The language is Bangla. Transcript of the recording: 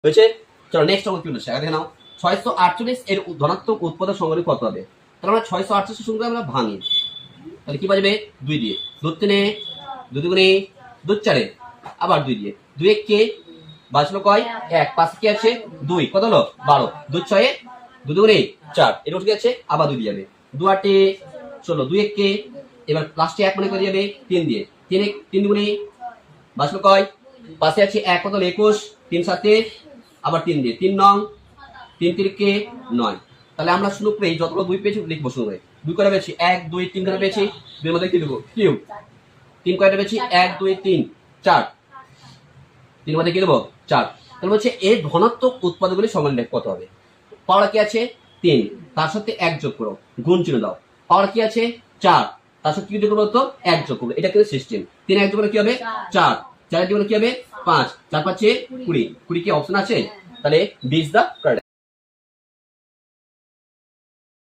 হয়েছে। চলো নেক্সট অঙ্ক কি হলো সেটা দেখে নাও। 648 এর ধনাত্মক উৎপাদক সংখ্যাটি কত হবে? তাহলে আমরা 648 সংখ্যা আমরা ভাঙি, তাহলে কি বাজবে 2 দিয়ে, 2 3 2 দুগুণে 2 4 আবার 2 দিয়ে, 2 1 কে বাঁচলো কয় 1, 5 কি আছে 2, কত হলো 12, 2 6 2 দুগুণে 4, এর উঠে যাচ্ছে আবার 2 দিয়ে যাবে, 2 8 16, 2 1 কে এবার লাস্টে 1 মনে করে যাবে 3 দিয়ে, 3 1 3 দুগুণে বাঁচলো কয় 5 আছে 1, কত হলো 21, 3 7 আবার 3 দিয়ে, 3 9 3 3 কে 9। তাহলে আমরা শুরু করে যতগুলো 2 পেয়েছি লিখবো শুরু করে। 2 কয়টা পেয়েছি 1 2 3 কয়টা পেয়েছি, 2 এর মধ্যে কি দেবো কিউব, 3 কয়টা পেয়েছি 1 2 3 4, 3 এর মধ্যে কি দেবো 4। তাহলে হচ্ছে এর ধনাত্মক উৎপাদকগুলি সমান কত হবে? পাওয়ার কি আছে 3, তার সাথে 1 যোগ করো, গুণ চিহ্ন দাও। পাওয়ার কি আছে 4, তার সাথে কি যোগ করবো তো 1 যোগ করবো, এটা কিন্তু সিস্টেম। 3 1 যোগ করলে কি হবে 4, 4 যোগ করলে কি হবে 5, 4 5 20, 20 কি অপশন আছে? তাহলে 20 দা